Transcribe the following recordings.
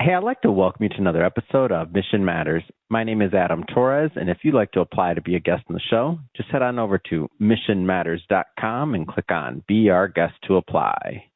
Hey, I'd like to welcome you to another episode of Mission Matters. My name is Adam Torres, and if you'd like to apply to be a guest on the show, just head on over to missionmatters.com and click on Be Our Guest to apply.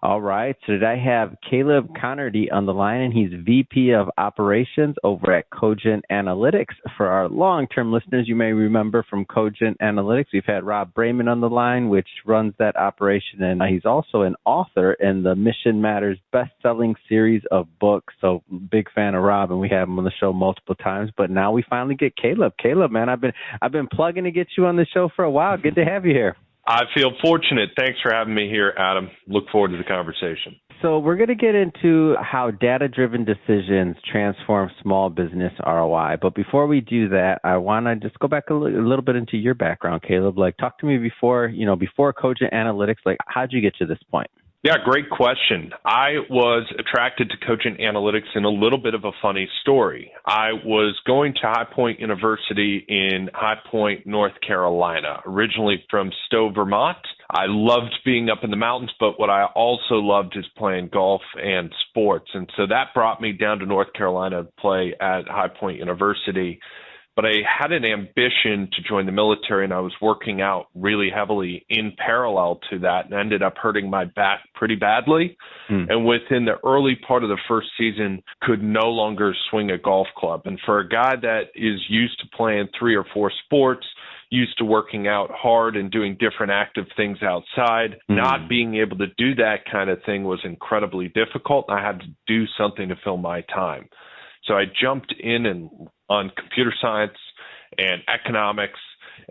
All right, so today I have Caleb Connerty on the line, and he's VP of Operations over at Cogent Analytics. For our long-term listeners, you may remember from Cogent Analytics, we've had Rob Brayman on the line, which runs that operation, and he's also an author in the Mission Matters best-selling series of books. So big fan of Rob, and we have him on the show multiple times, but now we finally get Caleb. Caleb, man, I've been plugging to get you on the show for a while. Good to have you here. I feel fortunate. Thanks for having me here, Adam. Look forward to the conversation. So we're going to get into how data-driven decisions transform small business ROI. But before we do that, I want to just go back a little bit into your background, Caleb. Like, talk to me before Cogent Analytics. Like, how'd you get to this point? Yeah, great question. I was attracted to Cogent Analytics in a little bit of a funny story. I was going to High Point University in High Point, North Carolina, originally from Stowe, Vermont. I loved being up in the mountains, but what I also loved is playing golf and sports. And so that brought me down to North Carolina to play at High Point University. But I had an ambition to join the military, and I was working out really heavily in parallel to that and ended up hurting my back pretty badly. And within the early part of the first season, could no longer swing a golf club. And for a guy that is used to playing 3 or 4 sports, used to working out hard and doing different active things outside, not being able to do that kind of thing was incredibly difficult. I had to do something to fill my time. So I jumped in on computer science and economics,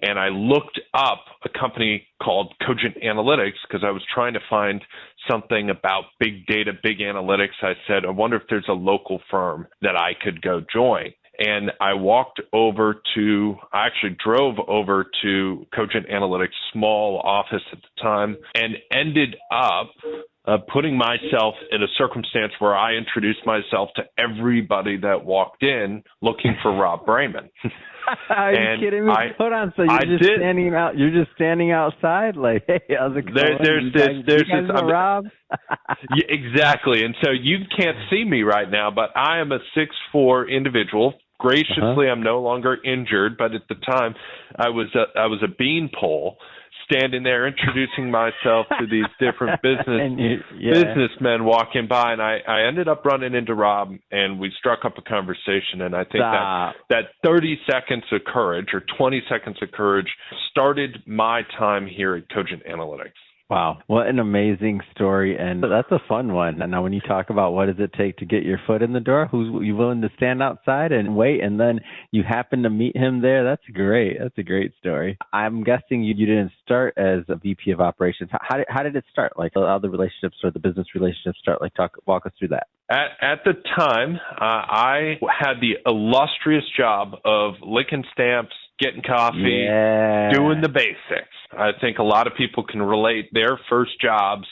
and I looked up a company called Cogent Analytics because I was trying to find something about big data, big analytics. I said, I wonder if there's a local firm that I could go join. And I actually drove over to Cogent Analytics' small office at the time and ended up putting myself in a circumstance where I introduced myself to everybody that walked in looking for Rob Brayman. Are you kidding me? Hold on. So you're just standing outside like, hey, how's it going? There's Rob? Yeah, exactly. And so you can't see me right now, but I am a 6'4" individual. Graciously, I'm no longer injured, but at the time I was a beanpole standing there introducing myself to these different businessmen walking by, and I ended up running into Rob, and we struck up a conversation, and I think that 30 seconds of courage or 20 seconds of courage started my time here at Cogent Analytics. Wow, what an amazing story, and that's a fun one. And now when you talk about what does it take to get your foot in the door, who's you willing to stand outside and wait, and then you happen to meet him there, that's great. That's a great story. I'm guessing you didn't start as a VP of operations. How did it start? Like, how the relationships or the business relationships start? Like, walk us through that. At the time, I had the illustrious job of licking stamps, getting coffee, doing the basics. I think a lot of people can relate. Their first jobs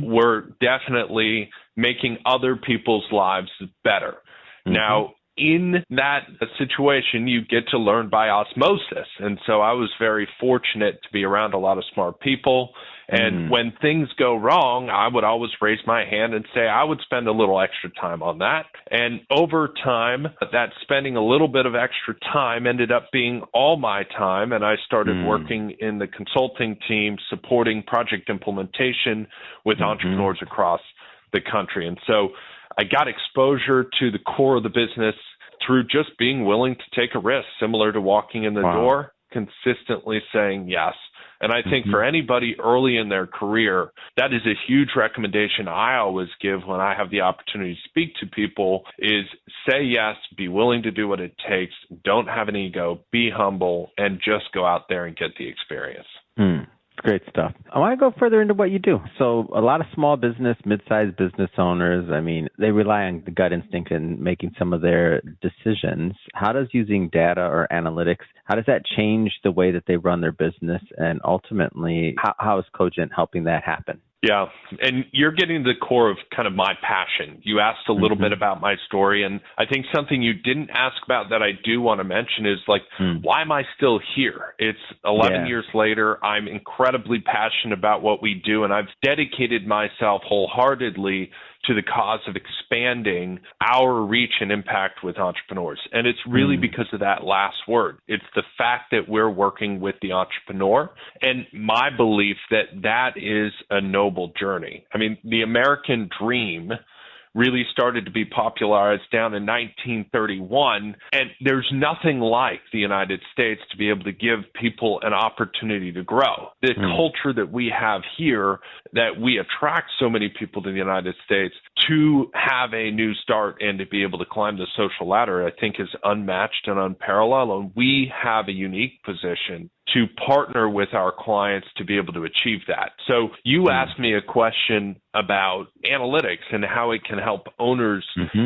were definitely making other people's lives better. Now, in that situation, you get to learn by osmosis. And so I was very fortunate to be around a lot of smart people. And when things go wrong, I would always raise my hand and say I would spend a little extra time on that. And over time, that spending a little bit of extra time ended up being all my time. And I started working in the consulting team, supporting project implementation with entrepreneurs across the country. And so I got exposure to the core of the business through just being willing to take a risk, similar to walking in the door, consistently saying yes. And I think for anybody early in their career, that is a huge recommendation I always give when I have the opportunity to speak to people is say yes, be willing to do what it takes, don't have an ego, be humble, and just go out there and get the experience. Great stuff. I want to go further into what you do. So a lot of small business, mid-sized business owners, I mean, they rely on the gut instinct in making some of their decisions. How does using data or analytics, how does that change the way that they run their business? And ultimately, how is Cogent helping that happen? Yeah, and you're getting to the core of kind of my passion. You asked a little bit about my story, and I think something you didn't ask about that I do want to mention is like, why am I still here? It's 11 years later. I'm incredibly passionate about what we do, and I've dedicated myself wholeheartedly to the cause of expanding our reach and impact with entrepreneurs. And it's really because of that last word. It's the fact that we're working with the entrepreneur, and my belief that that is a noble journey. I mean, the American dream really started to be popularized down in 1931, and there's nothing like the United States to be able to give people an opportunity to grow. The culture that we have here, that we attract so many people to the United States to have a new start and to be able to climb the social ladder, I think is unmatched and unparalleled, and we have a unique position to partner with our clients to be able to achieve that. So you asked me a question about analytics and how it can help owners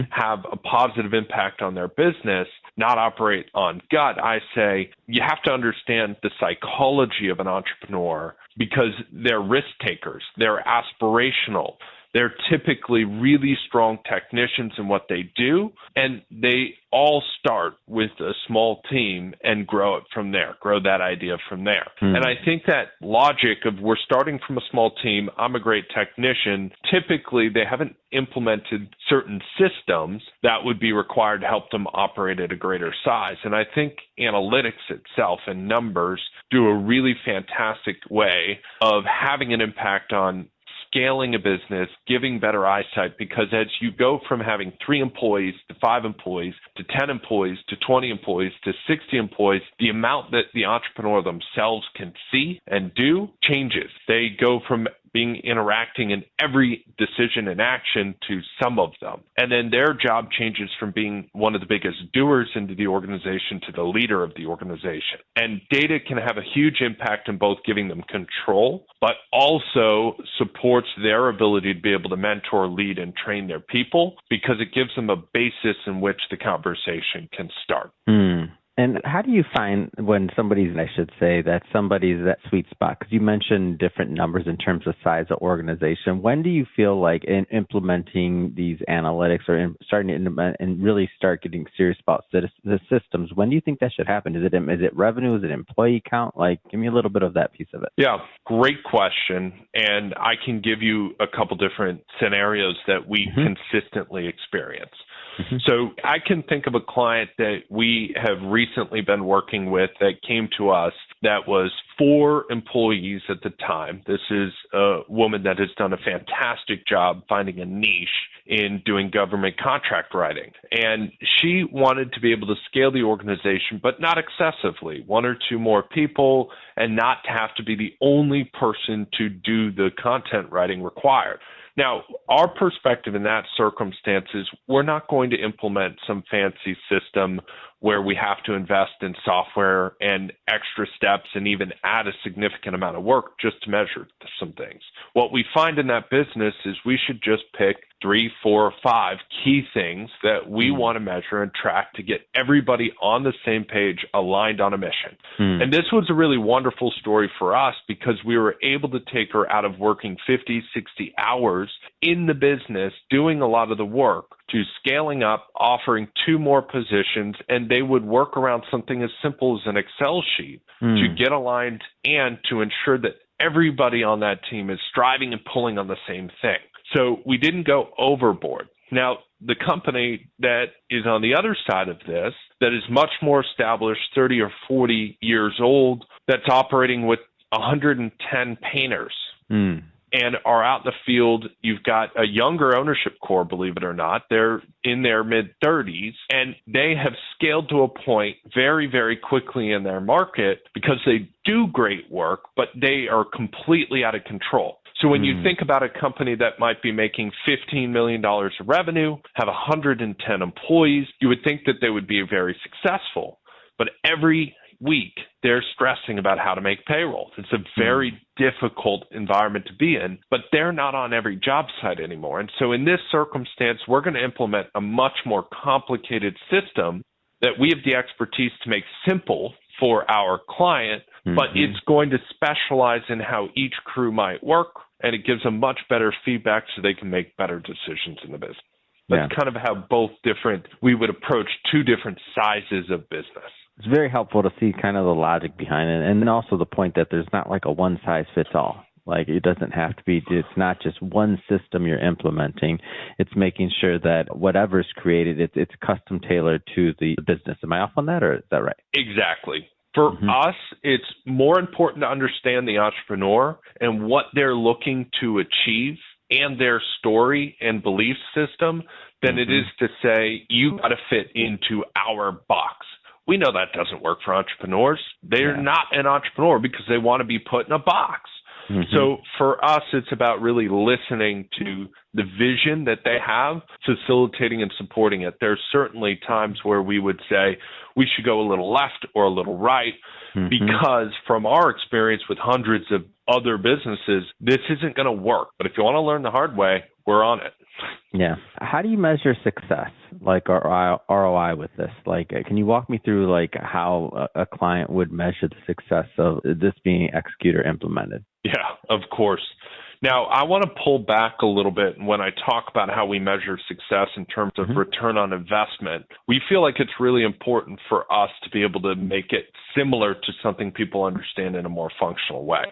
have a positive impact on their business, not operate on gut. I say you have to understand the psychology of an entrepreneur because they're risk takers, they're aspirational. They're typically really strong technicians in what they do, and they all start with a small team and grow it from there, grow that idea from there. And I think that logic of we're starting from a small team, I'm a great technician, typically they haven't implemented certain systems that would be required to help them operate at a greater size. And I think analytics itself and numbers do a really fantastic way of having an impact on scaling a business, giving better eyesight, because as you go from having 3 employees to 5 employees to 10 employees to 20 employees to 60 employees, the amount that the entrepreneur themselves can see and do changes. They go from being interacting in every decision and action to some of them. And then their job changes from being one of the biggest doers into the organization to the leader of the organization. And data can have a huge impact in both giving them control, but also supports their ability to be able to mentor, lead, and train their people because it gives them a basis in which the conversation can start. And how do you find when somebody's that sweet spot? Because you mentioned different numbers in terms of size of organization. When do you feel like in implementing these analytics or starting to implement and really start getting serious about the systems? When do you think that should happen? Is it revenue? Is it employee count? Like, give me a little bit of that piece of it. Yeah, great question. And I can give you a couple different scenarios that we consistently experience. So I can think of a client that we have recently been working with that came to us that was 4 employees at the time. This is a woman that has done a fantastic job finding a niche in doing government contract writing. And she wanted to be able to scale the organization, but not excessively, 1 or 2 more people, and not to have to be the only person to do the content writing required. Now, our perspective in that circumstance is we're not going to implement some fancy system where we have to invest in software and extra steps and even add a significant amount of work just to measure some things. What we find in that business is we should just pick 3, 4, or 5 key things that we want to measure and track to get everybody on the same page, aligned on a mission. And this was a really wonderful story for us because we were able to take her out of working 50, 60 hours in the business, doing a lot of the work, to scaling up, offering 2 more positions, and they would work around something as simple as an Excel sheet to get aligned and to ensure that everybody on that team is striving and pulling on the same thing. So we didn't go overboard. Now, the company that is on the other side of this, that is much more established, 30 or 40 years old, that's operating with 110 painters and are out in the field. You've got a younger ownership core, believe it or not. They're in their mid-30s, and they have scaled to a point very, very quickly in their market because they do great work, but they are completely out of control. So when you think about a company that might be making $15 million of revenue, have 110 employees, you would think that they would be very successful. But every week, they're stressing about how to make payroll. It's a very difficult environment to be in, but they're not on every job site anymore. And so in this circumstance, we're going to implement a much more complicated system that we have the expertise to make simple for our client, but it's going to specialize in how each crew might work, and it gives them much better feedback so they can make better decisions in the business. That's kind of how we would approach 2 different sizes of business. It's very helpful to see kind of the logic behind it, and then also the point that there's not like a one-size-fits-all. Like it doesn't have to be, it's not just one system you're implementing. It's making sure that whatever's created, it's custom tailored to the business. Am I off on that, or is that right? Exactly. For us, it's more important to understand the entrepreneur and what they're looking to achieve and their story and belief system than it is to say, you got to fit into our box. We know that doesn't work for entrepreneurs. They're not an entrepreneur because they want to be put in a box. So for us, it's about really listening to the vision that they have, facilitating and supporting it. There's certainly times where we would say we should go a little left or a little right because from our experience with hundreds of other businesses, this isn't going to work. But if you want to learn the hard way, we're on it. Yeah. How do you measure success, like our ROI with this? Like, can you walk me through like how a client would measure the success of this being executed or implemented? Yeah, of course. Now, I want to pull back a little bit when I talk about how we measure success in terms of return on investment. We feel like it's really important for us to be able to make it similar to something people understand in a more functional way.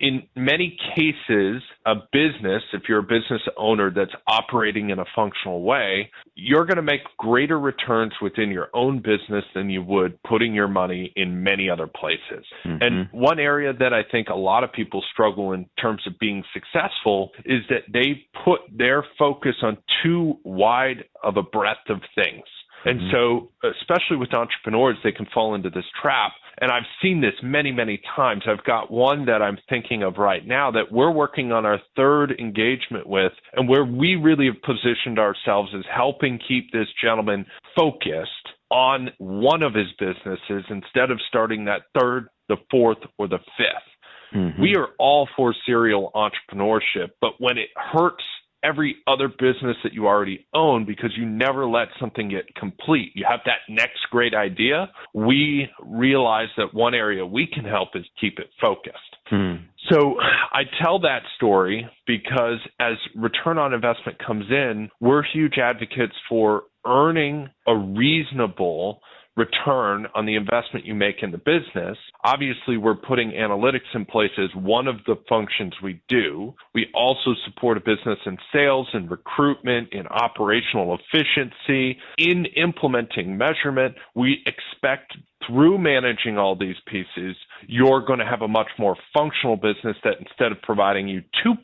In many cases, a business, if you're a business owner that's operating in a functional way, you're going to make greater returns within your own business than you would putting your money in many other places. And one area that I think a lot of people struggle in terms of being successful is that they put their focus on too wide of a breadth of things. And so, especially with entrepreneurs, they can fall into this trap. And I've seen this many, many times. I've got one that I'm thinking of right now that we're working on our third engagement with, and where we really have positioned ourselves as helping keep this gentleman focused on one of his businesses instead of starting that third, the fourth, or the fifth. We are all for serial entrepreneurship, but when it hurts every other business that you already own because you never let something get complete, you have that next great idea, we realize that one area we can help is keep it focused. So I tell that story because as return on investment comes in, we're huge advocates for earning a reasonable return on the investment you make in the business. Obviously, we're putting analytics in place as one of the functions we do. We also support a business in sales and recruitment, in operational efficiency, in implementing measurement. We expect through managing all these pieces, you're going to have a much more functional business that instead of providing you 2%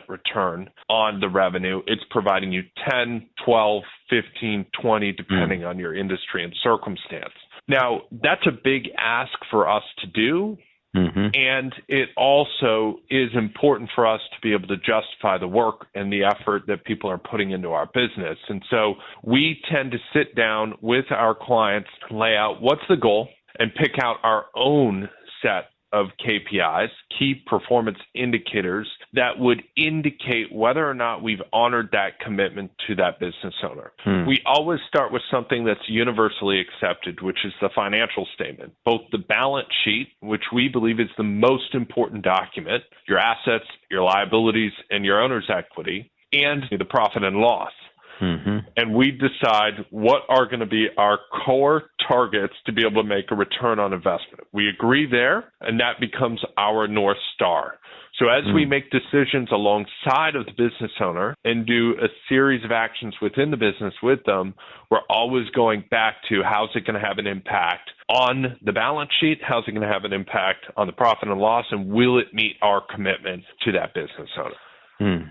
return on the revenue, it's providing you 10, 12, 15, 20, depending on your industry and circumstance. Now, that's a big ask for us to do. And it also is important for us to be able to justify the work and the effort that people are putting into our business. And so we tend to sit down with our clients, lay out what's the goal, and pick out our own set of KPIs, key performance indicators, that would indicate whether or not we've honored that commitment to that business owner. We always start with something that's universally accepted, which is the financial statement, both the balance sheet, which we believe is the most important document, your assets, your liabilities, and your owner's equity, and the profit and loss. And we decide what are going to be our core targets to be able to make a return on investment. We agree there, and that becomes our North Star. So as we make decisions alongside of the business owner and do a series of actions within the business with them, we're always going back to how's it going to have an impact on the balance sheet, how's it going to have an impact on the profit and loss, and will it meet our commitment to that business owner?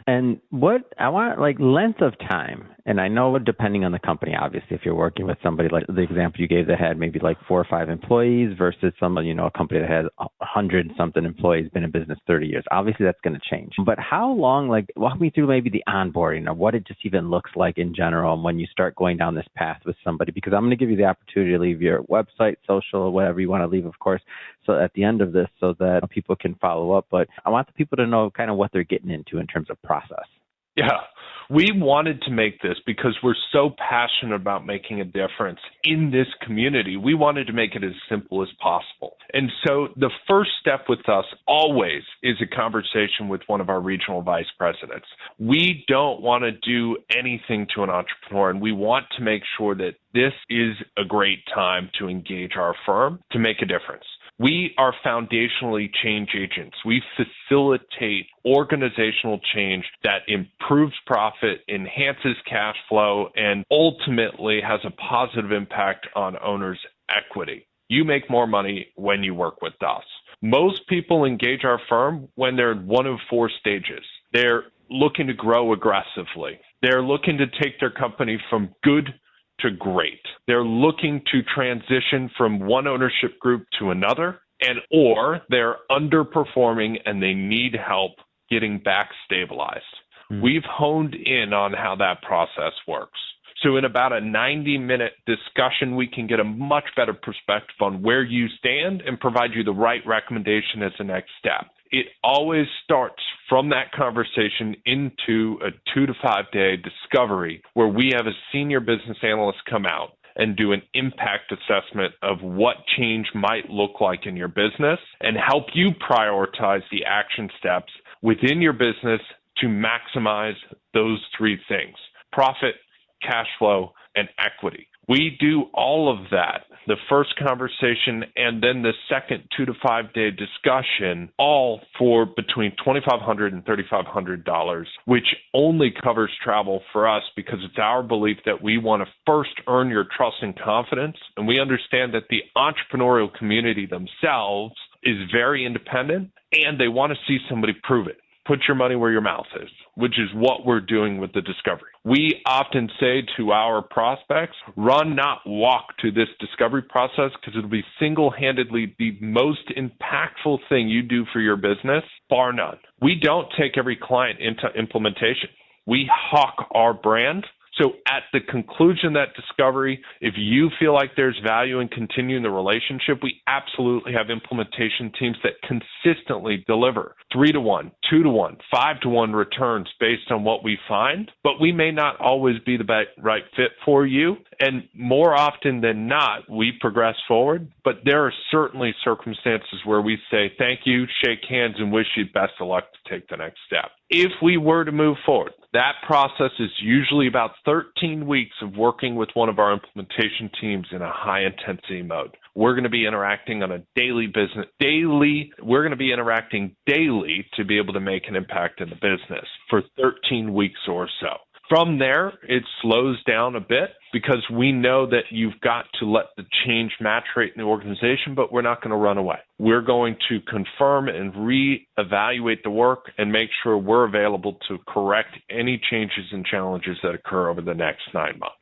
And what I want, like length of time, and I know depending on the company, obviously, if you're working with somebody like the example you gave that had maybe like 4 or 5 employees versus somebody, a company that has 100 something employees, been in business 30 years, obviously that's going to change. But how long, like walk me through maybe the onboarding or what it just even looks like in general and when you start going down this path with somebody, because I'm going to give you the opportunity to leave your website, social, whatever you want to leave, of course, so at the end of this so that people can follow up. But I want the people to know kind of what they're getting into in terms of process. Yeah, we wanted to make this because we're so passionate about making a difference in this community. We wanted to make it as simple as possible. And so the first step with us always is a conversation with one of our regional vice presidents. We don't want to do anything to an entrepreneur, and we want to make sure that this is a great time to engage our firm to make a difference. We are foundationally change agents. We facilitate organizational change that improves profit, enhances cash flow, and ultimately has a positive impact on owners' equity. You make more money when you work with us. Most people engage our firm when they're in one of four stages. They're looking to grow aggressively. They're looking to take their company from good to great. They're looking to transition from one ownership group to another, or they're underperforming and they need help getting back stabilized. We've honed in on how that process works. So in about a 90-minute discussion, we can get a much better perspective on where you stand and provide you the right recommendation as the next step. It always starts from that conversation into a 2 to 5 day discovery where we have a senior business analyst come out and do an impact assessment of what change might look like in your business and help you prioritize the action steps within your business to maximize those three things: profit, cash flow, and equity. We do all of that, the first conversation and then the second 2 to 5 day discussion, all for between $2,500 and $3,500, which only covers travel for us because it's our belief that we want to first earn your trust and confidence. And we understand that the entrepreneurial community themselves is very independent and they want to see somebody prove it. Put your money where your mouth is, which is what we're doing with the discovery. We often say to our prospects, run, not walk to this discovery process because it'll be single-handedly the most impactful thing you do for your business, bar none. We don't take every client into implementation. We hawk our brand. So at the conclusion of that discovery, if you feel like there's value in continuing the relationship, we absolutely have implementation teams that consistently deliver 3-to-1, 2-to-1, 5-to-1 returns based on what we find, but we may not always be the right fit for you. And more often than not, we progress forward, but there are certainly circumstances where we say thank you, shake hands, and wish you best of luck to take the next step. If we were to move forward, that process is usually about 13 weeks of working with one of our implementation teams in a high intensity mode. We're going to be interacting on a daily. We're going to be interacting daily to be able to make an impact in the business for 13 weeks or so. From there, it slows down a bit because we know that you've got to let the change maturate in the organization, but we're not going to run away. We're going to confirm and reevaluate the work and make sure we're available to correct any changes and challenges that occur over the next 9 months.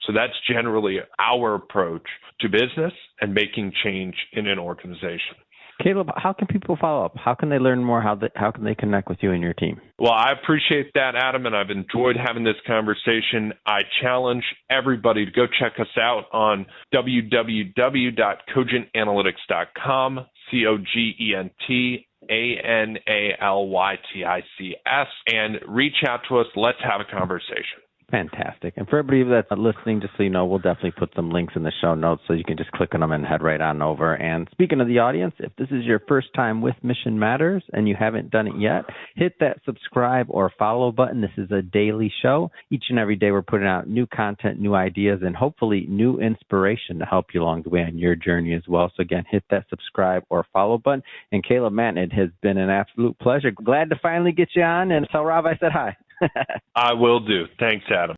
So that's generally our approach to business and making change in an organization. Caleb, how can people follow up? How can they learn more? How can they connect with you and your team? Well, I appreciate that, Adam, and I've enjoyed having this conversation. I challenge everybody to go check us out on www.cogentanalytics.com, COGENTANALYTICS, and reach out to us. Let's have a conversation. Fantastic. And for everybody that's listening, just so you know, we'll definitely put some links in the show notes so you can just click on them and head right on over. And speaking of the audience, if this is your first time with Mission Matters and you haven't done it yet, hit that subscribe or follow button. This is a daily show. Each and every day we're putting out new content, new ideas, and hopefully new inspiration to help you along the way on your journey as well. So again, hit that subscribe or follow button. And Caleb, man, it has been an absolute pleasure. Glad to finally get you on and tell Rob I said hi. I will do. Thanks, Adam.